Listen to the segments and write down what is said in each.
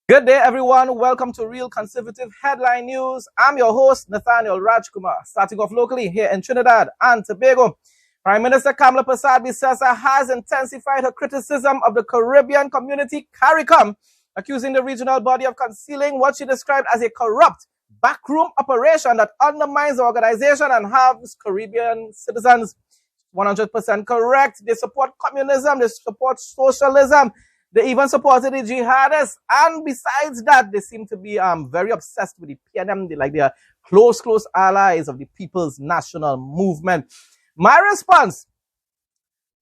Good day, everyone. Welcome to Real Conservative Headline News. I'm your host, Nathaniel Rajkumar. Starting off locally here in Trinidad and Tobago, Prime Minister Kamla Persad-Bissessar has intensified her criticism of the Caribbean community, Caricom, accusing the regional body of concealing what she described as a corrupt backroom operation that undermines the organization and harms Caribbean citizens. 100% correct. They support communism. They support socialism. They even supported the jihadists. And besides that, they seem to be very obsessed with the PNM. They are close allies of the People's National Movement. My response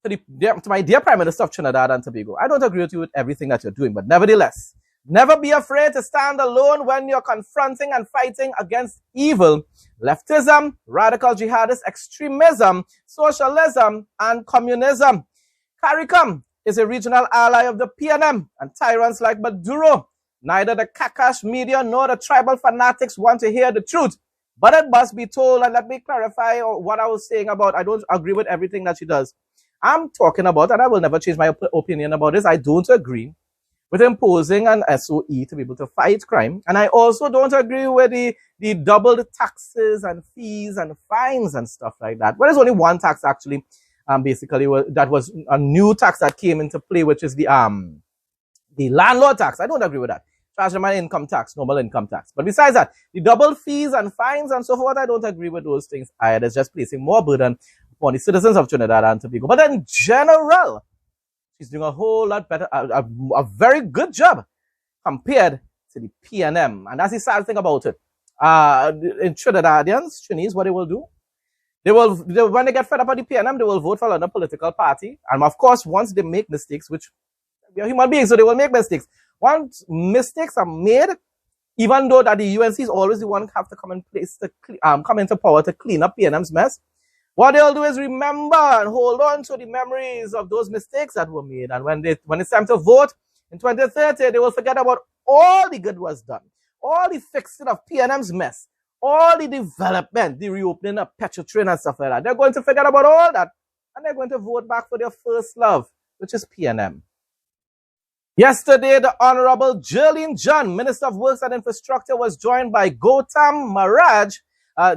to my dear Prime Minister of Trinidad and Tobago, I don't agree with you with everything that you're doing, but nevertheless, never be afraid to stand alone when you're confronting and fighting against evil, leftism, radical jihadist extremism, socialism, and communism. Caricom is a regional ally of the PNM and tyrants like Maduro. Neither the Kakash media nor the tribal fanatics want to hear the truth. But it must be told, and let me clarify what I was saying about, I don't agree with everything that she does. I'm talking about, and I will never change my opinion about this, I don't agree with imposing an SOE to be able to fight crime. And I also don't agree with the doubled taxes and fees and fines and stuff like that. Well, there's only one tax actually. Basically, that was a new tax that came into play, which is the landlord tax. I don't agree with that. Treasury income tax, normal income tax. But besides that, the double fees and fines and so forth, I don't agree with those things either. It's just placing more burden upon the citizens of Trinidad and Tobago. But in general, she's doing a whole lot better, a very good job compared to the PNM. And that's the sad thing about it. In Trinidadians, Trinis, what they will do, when they get fed up at the PNM, they will vote for another political party. And of course, once they make mistakes, which we are human beings, so they will make mistakes. Once mistakes are made, even though that the UNC is always the one who have to come into power to clean up PNM's mess, what they'll do is remember and hold on to the memories of those mistakes that were made. And when it's time to vote in 2030, they will forget about all the good was done, all the fixing of PNM's mess, all the development, the reopening of Petrotrain and stuff like that. They're going to forget about all that, and they're going to vote back for their first love, which is PNM. Yesterday, the Honorable Jerlene John, Minister of Works and Infrastructure, was joined by Gautam Maharaj,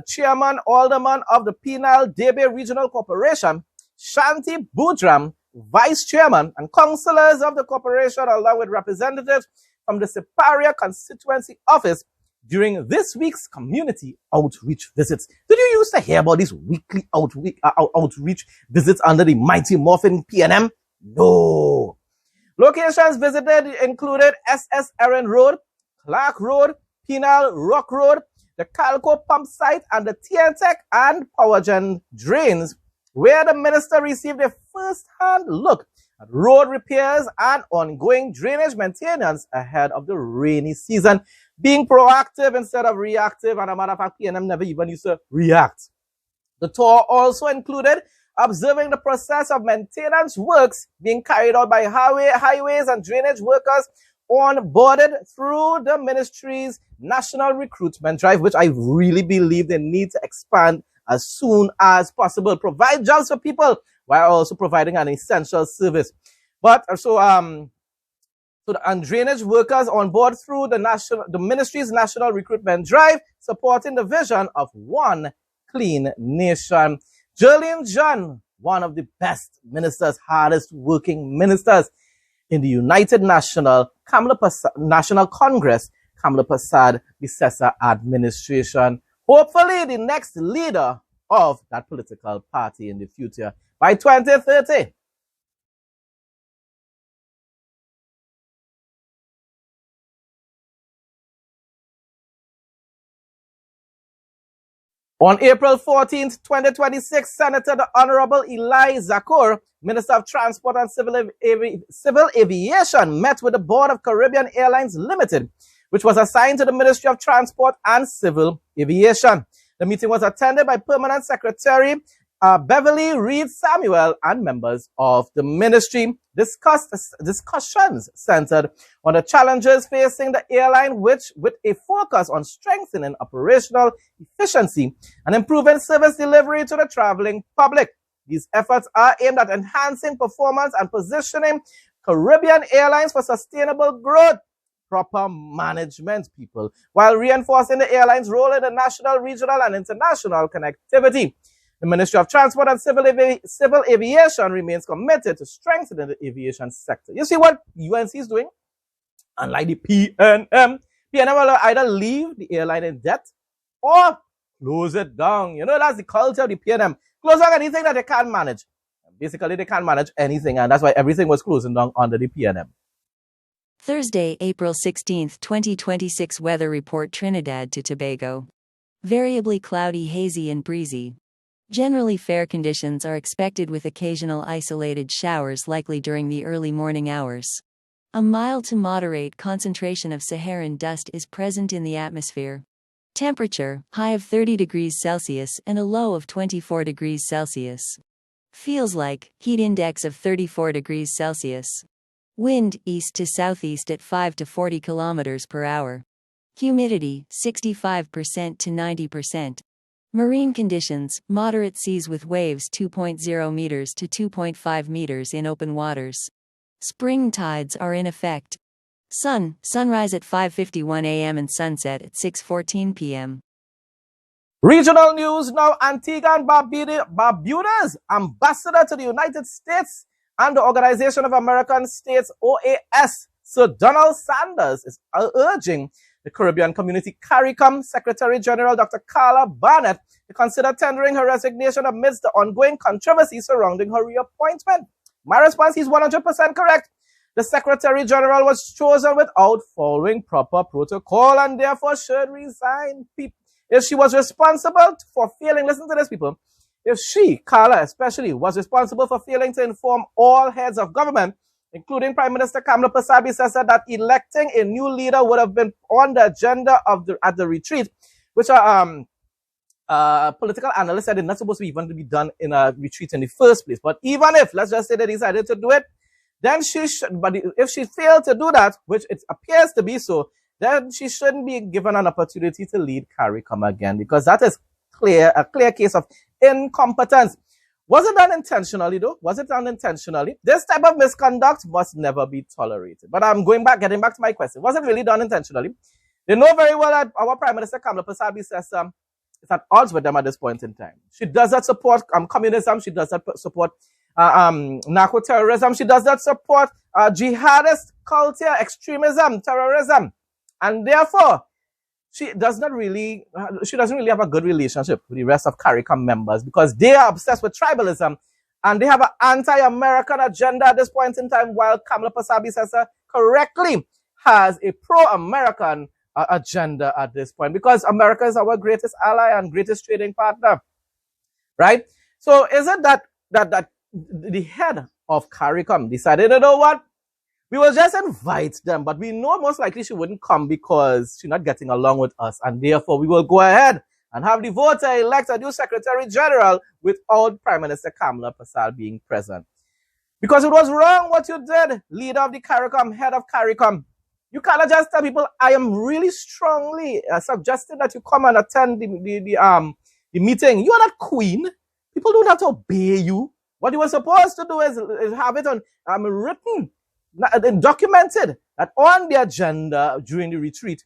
Chairman Alderman of the Penal Debe Regional Corporation, Shanti Budram, Vice Chairman, and councillors of the corporation, along with representatives from the Siparia Constituency Office, during this week's community outreach visits. Did you used to hear about these weekly outreach visits under the mighty morphin PNM? No. Locations visited included SS Erin Road, Clark Road, Penal Rock Road, the Calco pump site, and the TNTech and Powergen drains, where the minister received a first-hand look at road repairs and ongoing drainage maintenance ahead of the rainy season, being proactive instead of reactive. And a matter of fact, PNM never even used to react. The tour also included observing the process of maintenance works being carried out by highways and drainage workers onboarded through the ministry's national recruitment drive, which I really believe they need to expand as soon as possible. Provide jobs for people while also providing an essential service. But and drainage workers on board through the ministry's national recruitment drive, supporting the vision of one clean nation. Jerlene John, one of the best ministers, hardest working ministers in the United National Congress, Kamla Persad-Bissessar administration. Hopefully the next leader of that political party in the future by 2030. On April 14th, 2026, Senator the Honorable Eli Zakur, Minister of Transport and Civil Aviation, met with the Board of Caribbean Airlines Limited, which was assigned to the Ministry of Transport and Civil Aviation. The meeting was attended by Permanent Secretary Beverly Reed Samuel and members of the ministry. Discussions centered on the challenges facing the airline, with a focus on strengthening operational efficiency and improving service delivery to the traveling public. These efforts are aimed at enhancing performance and positioning Caribbean Airlines for sustainable growth. proper management, people, while reinforcing the airline's role in the national, regional, and international connectivity. The Ministry of Transport and Civil Aviation remains committed to strengthening the aviation sector. You see what UNC is doing? Unlike the PNM will either leave the airline in debt or close it down. You know, that's the culture of the PNM. Close down anything that they can't manage. Basically, they can't manage anything, and that's why everything was closing down under the PNM. Thursday, April 16, 2026 weather report. Trinidad to Tobago. Variably cloudy, hazy and breezy. Generally fair conditions are expected with occasional isolated showers likely during the early morning hours. A mild to moderate concentration of Saharan dust is present in the atmosphere. Temperature, high of 30 degrees Celsius and a low of 24 degrees Celsius. Feels like, heat index of 34 degrees Celsius. Wind, east to southeast at 5 to 40 kilometers per hour. Humidity, 65% to 90%. Marine conditions, moderate seas with waves 2.0 meters to 2.5 meters in open waters. Spring tides are in effect. Sunrise at 5:51 a.m. and sunset at 6:14 p.m. Regional news now. Antigua and Barbuda's ambassador to the United States and the Organization of American States, OAS, Sir Donald Sanders, is urging the Caribbean Community Caricom Secretary General Dr. Carla Barnett to consider tendering her resignation amidst the ongoing controversy surrounding her reappointment. My response is 100% correct. The Secretary General was chosen without following proper protocol and therefore should resign. If she was responsible for failing, listen to this, people. If she, Carla especially, was responsible for failing to inform all heads of government, including Prime Minister Kamla Persad-Bissessar, that electing a new leader would have been on the agenda at the retreat, which political analysts said it's not supposed to even be done in a retreat in the first place. But even if, let's just say they decided to do it, then she should, but if she failed to do that, which it appears to be so, then she shouldn't be given an opportunity to lead Caricom again, because that is a clear case of incompetence. Was it done intentionally though? Was it done intentionally? This type of misconduct must never be tolerated. But I'm getting back to my question. Was it really done intentionally? They know very well that our Prime Minister Kamla Persad-Bissessar is at odds with them at this point in time. She does not support communism. She does not support narco-terrorism. She does not support jihadist culture, extremism, terrorism. And therefore, she doesn't really have a good relationship with the rest of CARICOM members, because they are obsessed with tribalism and they have an anti-American agenda at this point in time, while Kamla Persad-Bissessar correctly has a pro-American agenda at this point, because America is our greatest ally and greatest trading partner, right? So is it that the head of CARICOM decided, you know what? We will just invite them, but we know most likely she wouldn't come because she's not getting along with us, and therefore we will go ahead and have the voter elect a new Secretary General without Prime Minister Kamla Persad being present. Because it was wrong what you did, leader of the CARICOM, head of CARICOM. You cannot just tell people, I am really strongly suggesting that you come and attend the meeting. You are not queen. People don't have to obey you. What you were supposed to do is have it on written, documented, that on the agenda during the retreat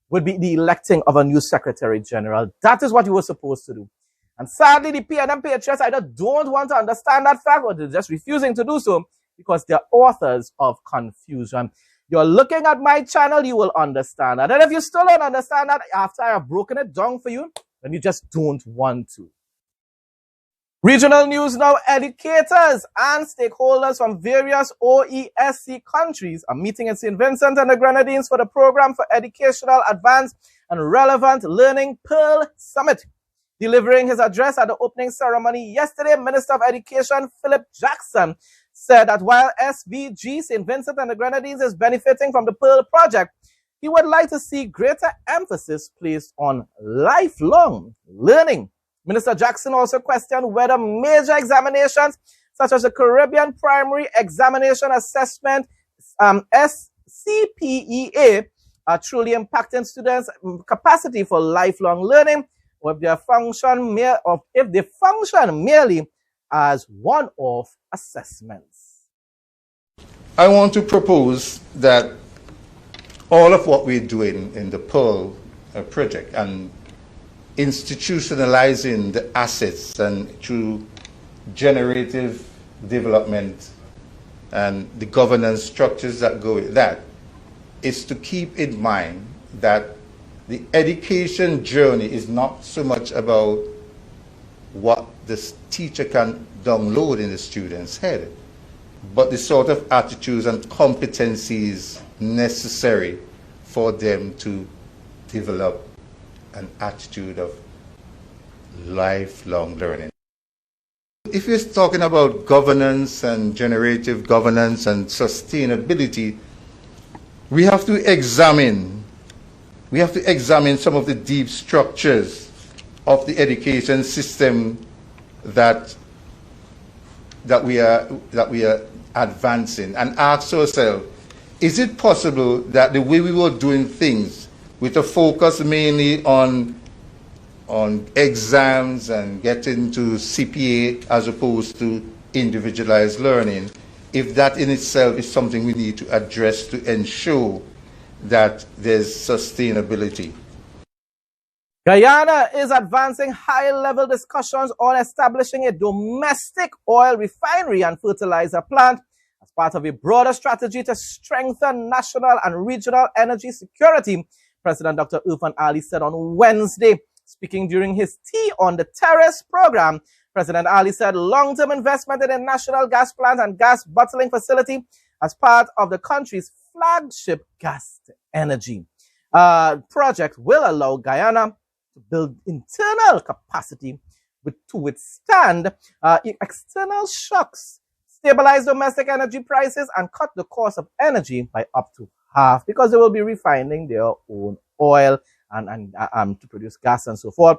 would be the electing of a new Secretary General. That is what you were supposed to do. And sadly, the PNM patriots either don't want to understand that fact, or they're just refusing to do so because they're authors of confusion. You're looking at my channel, you will understand that. And if you still don't understand that after I have broken it down for you, then you just don't want to. Regional news now. Educators and stakeholders from various OESC countries are meeting in St. Vincent and the Grenadines for the Program for Educational Advanced and Relevant Learning Pearl Summit. Delivering his address at the opening ceremony yesterday, Minister of Education Philip Jackson said that while SVG St. Vincent and the Grenadines is benefiting from the Pearl Project, he would like to see greater emphasis placed on lifelong learning. Minister Jackson also questioned whether major examinations such as the Caribbean Primary Examination Assessment, SCPEA, are truly impacting students' capacity for lifelong learning, or if they function merely as one-off assessments. I want to propose that all of what we're doing in the Pearl project and institutionalizing the assets and through generative development and the governance structures that go with that is to keep in mind that the education journey is not so much about what the teacher can download in the student's head, but the sort of attitudes and competencies necessary for them to develop an attitude of lifelong learning. If you're talking about governance and generative governance and sustainability, we have to examine some of the deep structures of the education system that we are advancing and ask ourselves, is it possible that the way we were doing things with a focus mainly on exams and getting to CPA as opposed to individualized learning, if that in itself is something we need to address to ensure that there's sustainability? Guyana is advancing high-level discussions on establishing a domestic oil refinery and fertilizer plant as part of a broader strategy to strengthen national and regional energy security, President Dr. Irfan Ali said on Wednesday. Speaking during his Tea on the Terrace program, President Ali said long-term investment in a national gas plant and gas bottling facility as part of the country's flagship gas-to-energy project will allow Guyana to build internal capacity to withstand external shocks, stabilize domestic energy prices, and cut the cost of energy by up to half, because they will be refining their own oil and to produce gas and so forth.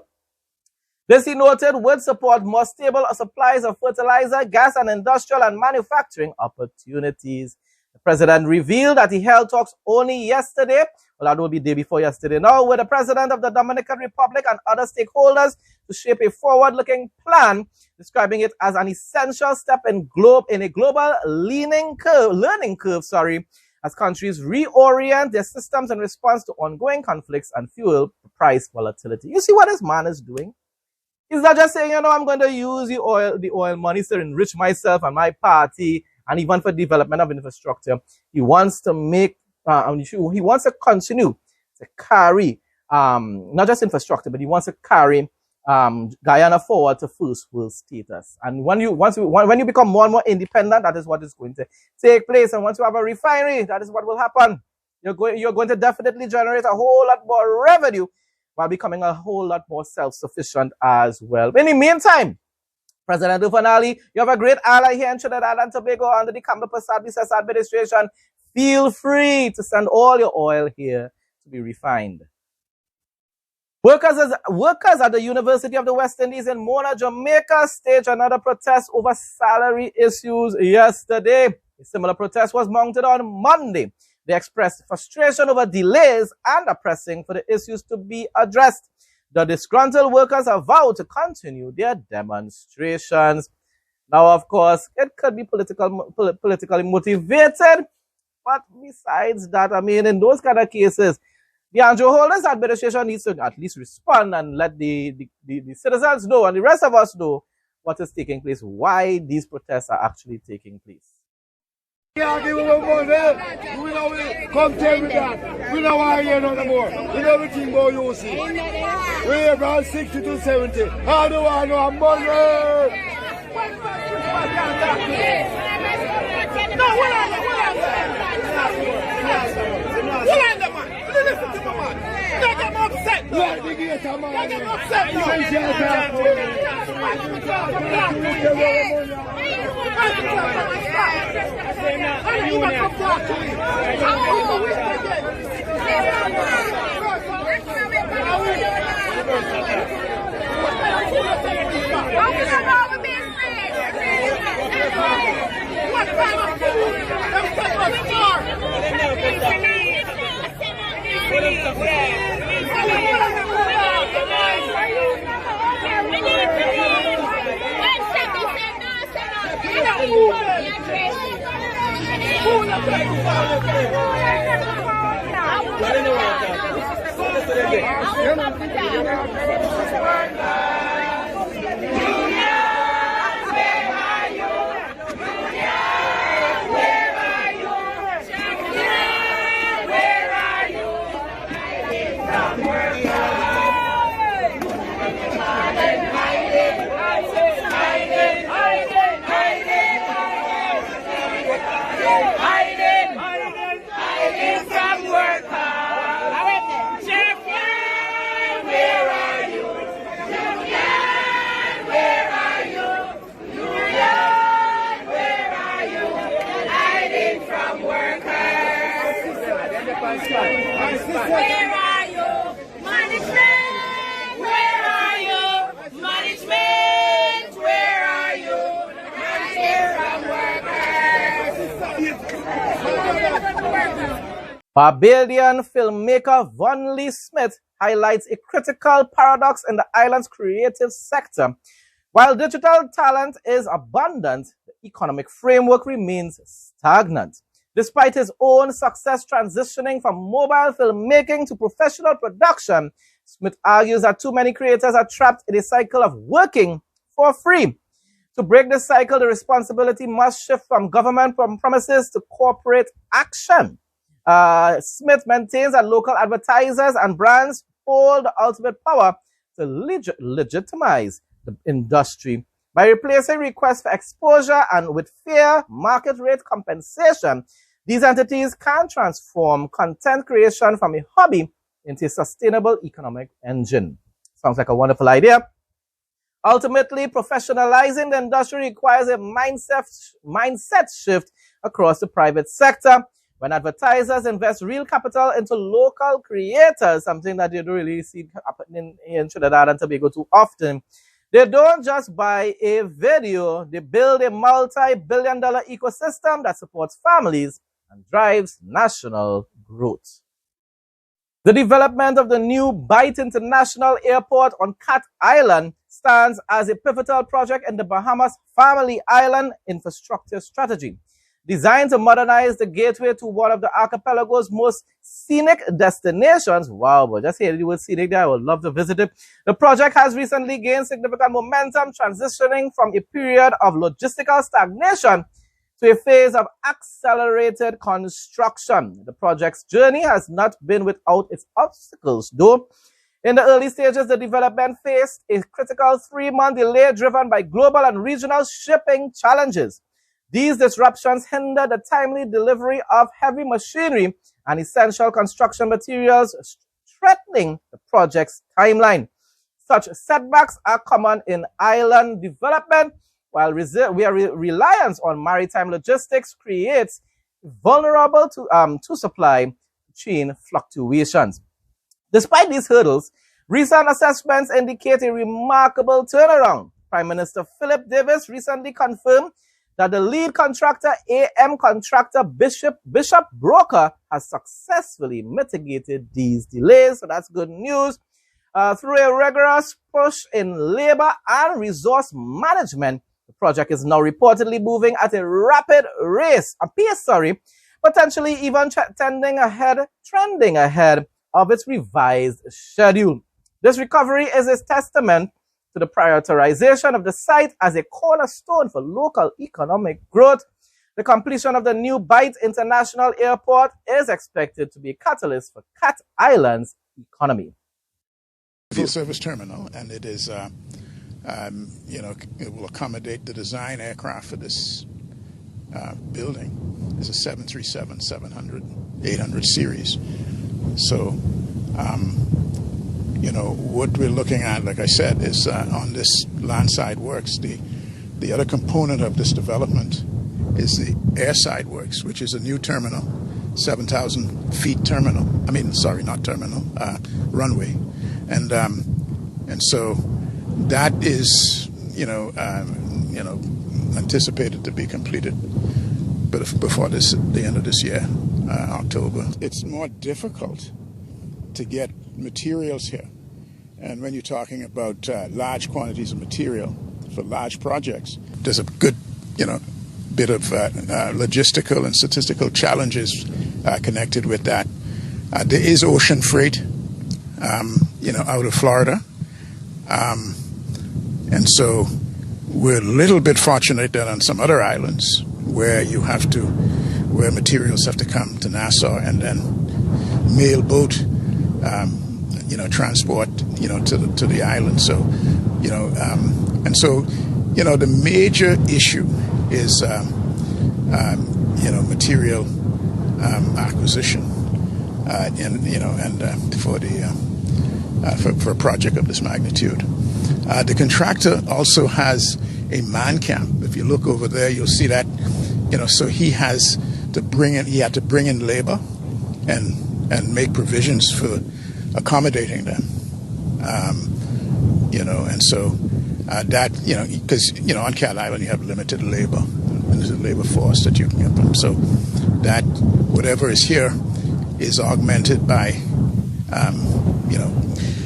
This, he noted, would support more stable supplies of fertilizer, gas, and industrial and manufacturing opportunities. The president revealed that he held talks only yesterday, well, that will be the day before yesterday now, with the president of the Dominican Republic and other stakeholders to shape a forward-looking plan, describing it as an essential step in a global learning curve, as countries reorient their systems in response to ongoing conflicts and fuel price volatility. You see what this man is doing? He's not just saying, I'm going to use the oil money to enrich myself and my party, and even for development of infrastructure. He wants to make, he wants to continue to carry, not just infrastructure, but he wants to carry Guyana forward to first world status. And when you become more and more independent, that is what is going to take place. And once you have a refinery, that is what will happen. You're going to definitely generate a whole lot more revenue while becoming a whole lot more self-sufficient as well. In the meantime, President Irfan Ali, you have a great ally here in Trinidad and Tobago under the Kamla Persad-Bissessar administration. Feel free to send all your oil here to be refined. Workers at the University of the West Indies in Mona, Jamaica staged another protest over salary issues yesterday. A similar protest was mounted on Monday. They expressed frustration over delays and are pressing for the issues to be addressed. The disgruntled workers have vowed to continue their demonstrations. Now, of course, it could be politically motivated, but besides that, in those kind of cases, the Andrew Holden's administration needs to at least respond and let the citizens know and the rest of us know what is taking place, why these protests are actually taking place. Yeah, give them money. We know come tell me that. We don't want to hear no more. We know everything about you see. We're around 60 to 70. How do I know money? No, what are the man? Listen to my man. Don't get me upset. Don't get me upset. Barbadian filmmaker Von Lee Smith highlights a critical paradox in the island's creative sector. While digital talent is abundant, the economic framework remains stagnant. Despite his own success transitioning from mobile filmmaking to professional production, Smith argues that too many creators are trapped in a cycle of working for free. To break this cycle, the responsibility must shift from government promises to corporate action. Smith maintains that local advertisers and brands hold the ultimate power to legitimize the industry. By replacing requests for exposure and with fair market rate compensation, these entities can transform content creation from a hobby into a sustainable economic engine. Sounds like a wonderful idea. Ultimately, professionalizing the industry requires a mindset shift across the private sector. When advertisers invest real capital into local creators, something that you don't really see happening in Trinidad and Tobago too often, they don't just buy a video, they build a multi-billion-dollar ecosystem that supports families and drives national growth. The development of the new Bight International Airport on Cat Island stands as a pivotal project in the Bahamas Family Island infrastructure strategy. Designed to modernize the gateway to one of the archipelago's most scenic destinations. Wow, but just hearing the word scenic there, I would love to visit it. The project has recently gained significant momentum, transitioning from a period of logistical stagnation to a phase of accelerated construction. The project's journey has not been without its obstacles, though. In the early stages, the development faced a critical 3-month delay driven by global and regional shipping challenges. These disruptions hinder the timely delivery of heavy machinery and essential construction materials, threatening the project's timeline. Such setbacks are common in island development, while reliance on maritime logistics creates vulnerable to supply chain fluctuations. Despite these hurdles, recent assessments indicate a remarkable turnaround. Prime Minister Philip Davis recently confirmed that the lead contractor, AM contractor Bishop Broker, has successfully mitigated these delays. So that's good news. Through a rigorous push in labor and resource management, the project is now reportedly moving at a rapid pace, potentially even trending ahead of its revised schedule. This recovery is a testament to the prioritization of the site as a cornerstone for local economic growth. The completion of the new Bight International Airport is expected to be a catalyst for Cat Island's economy. Full service terminal, and it is, it will accommodate the design aircraft for this building. It's a 737-700-800 series. So, what we're looking at, like I said, is on this landside works. The other component of this development is the airside works, which is a new terminal, 7,000 feet terminal. Runway, and so that is anticipated to be completed, but before the end of this year, October. It's more difficult to get materials here. And when you're talking about large quantities of material for large projects, there's a good, bit of logistical and statistical challenges connected with that. There is ocean freight, out of Florida. And so we're a little bit fortunate that on some other islands where materials have to come to Nassau and then mail boat, transport, to the island. So, the major issue is, material acquisition, for a project of this magnitude. The contractor also has a man camp. If you look over there, you'll see that, so he had to bring in labor and make provisions for accommodating them. And so because, on Cat Island you have limited labor, and there's a labor force that you can get from. So that whatever is here is augmented by,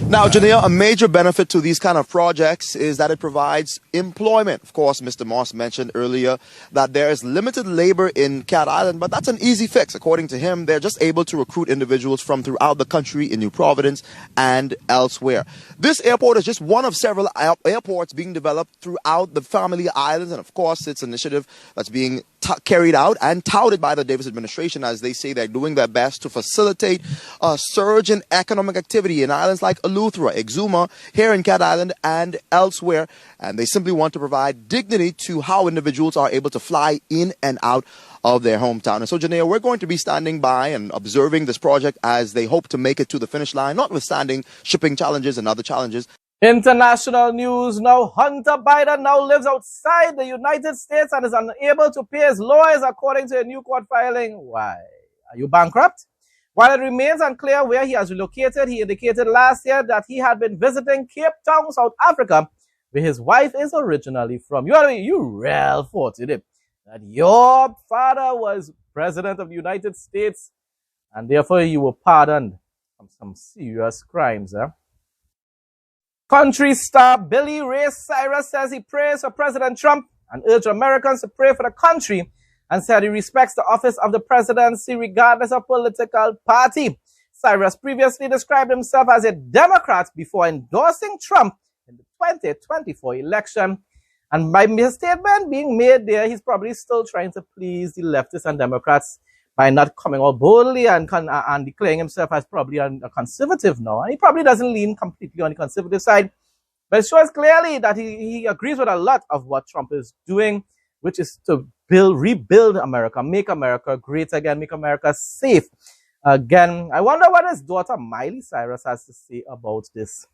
Now, Janelle, a major benefit to these kind of projects is that it provides employment. Of course, Mr. Moss mentioned earlier that there is limited labor in Cat Island, but that's an easy fix. According to him, they're just able to recruit individuals from throughout the country in New Providence and elsewhere. This airport is just one of several airports being developed throughout the Family Islands, and of course, it's an initiative that's being carried out and touted by the Davis administration, as they say they're doing their best to facilitate a surge in economic activity in islands like Eleuthera, Exuma, here in Cat Island and elsewhere. And they simply want to provide dignity to how individuals are able to fly in and out of their hometown. And so, Janelle, we're going to be standing by and observing this project as they hope to make it to the finish line, notwithstanding shipping challenges and other challenges. International news now. Hunter Biden now lives outside the United States and is unable to pay his lawyers, according to a new court filing. Why? Are you bankrupt? While it remains unclear where he has relocated, he indicated last year that he had been visiting Cape Town, South Africa, where his wife is originally from. You real fortunate that your father was president of the United States and therefore you were pardoned from some serious crimes. Country star Billy Ray Cyrus says he prays for President Trump and urged Americans to pray for the country, and said he respects the office of the presidency regardless of political party. Cyrus previously described himself as a Democrat before endorsing Trump in the 2024 election. And by his statement being made there, he's probably still trying to please the leftists and Democrats by not coming out boldly and declaring himself as probably a conservative now. And he probably doesn't lean completely on the conservative side, but it shows clearly that he agrees with a lot of what Trump is doing, which is to rebuild America, make America great again, make America safe again. I wonder what his daughter Miley Cyrus has to say about this.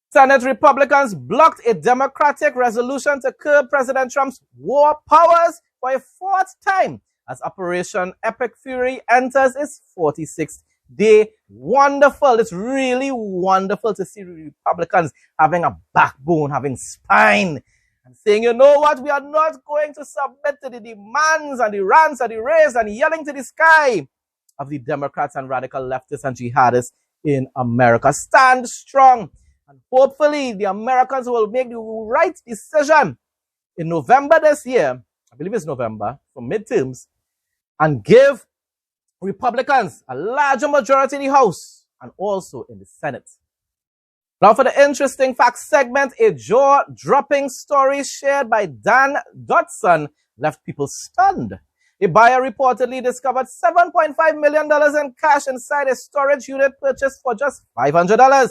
Senate Republicans blocked a Democratic resolution to curb President Trump's war powers for a fourth time as Operation Epic Fury enters its 46th day. Wonderful. It's really wonderful to see Republicans having a backbone, having spine, and saying, you know what, we are not going to submit to the demands and the rants and the raves and yelling to the sky of the Democrats and radical leftists and jihadists in America. Stand strong, and hopefully the Americans will make the right decision in November this year. I believe it's November, for midterms, and give Republicans a larger majority in the House and also in the Senate. Now for the interesting facts segment, a jaw-dropping story shared by Dan Dodson left people stunned. A buyer reportedly discovered $7.5 million in cash inside a storage unit purchased for just $500.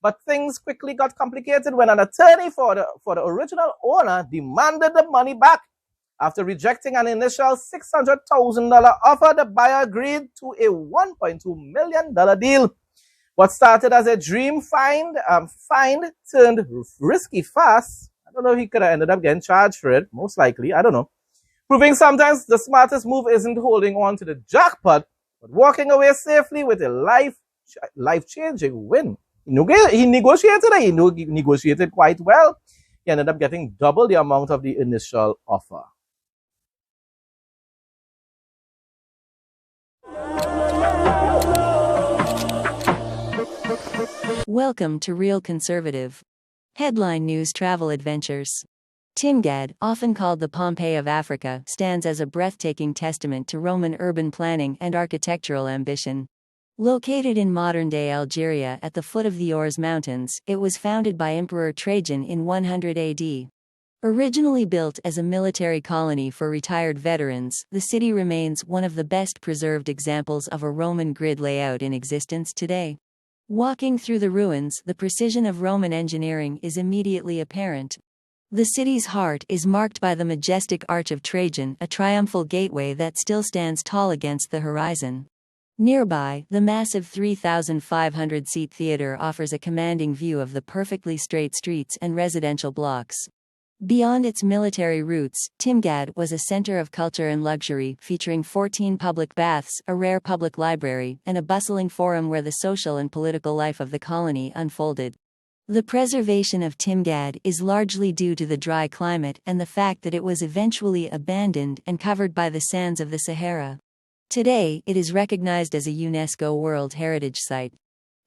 But things quickly got complicated when an attorney for the original owner demanded the money back. After rejecting an initial $600,000 offer, the buyer agreed to a $1.2 million deal. What started as a dream find turned risky fast. I don't know if he could have ended up getting charged for it, most likely, I don't know. Proving sometimes the smartest move isn't holding on to the jackpot, but walking away safely with a life-changing win. He negotiated quite well. He ended up getting double the amount of the initial offer. Welcome to Real Conservative. Headline News Travel Adventures. Timgad, often called the Pompeii of Africa, stands as a breathtaking testament to Roman urban planning and architectural ambition. Located in modern-day Algeria at the foot of the Ors Mountains, it was founded by Emperor Trajan in 100 AD. Originally built as a military colony for retired veterans, the city remains one of the best-preserved examples of a Roman grid layout in existence today. Walking through the ruins, the precision of Roman engineering is immediately apparent. The city's heart is marked by the majestic Arch of Trajan, a triumphal gateway that still stands tall against the horizon. Nearby, the massive 3,500-seat theater offers a commanding view of the perfectly straight streets and residential blocks. Beyond its military roots, Timgad was a center of culture and luxury, featuring 14 public baths, a rare public library, and a bustling forum where the social and political life of the colony unfolded. The preservation of Timgad is largely due to the dry climate and the fact that it was eventually abandoned and covered by the sands of the Sahara. Today, it is recognized as a UNESCO World Heritage Site.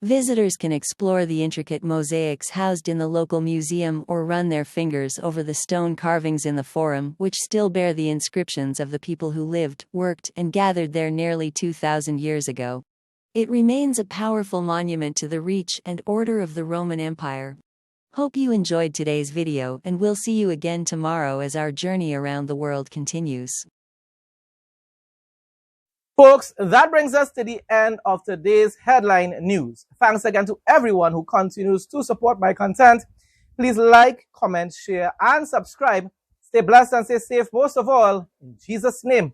Visitors can explore the intricate mosaics housed in the local museum or run their fingers over the stone carvings in the forum, which still bear the inscriptions of the people who lived, worked, and gathered there nearly 2,000 years ago. It remains a powerful monument to the reach and order of the Roman Empire. Hope you enjoyed today's video, and we'll see you again tomorrow as our journey around the world continues. Folks, that brings us to the end of today's headline news. Thanks again to everyone who continues to support my content. Please like, comment, share, and subscribe. Stay blessed and stay safe most of all. In Jesus' name.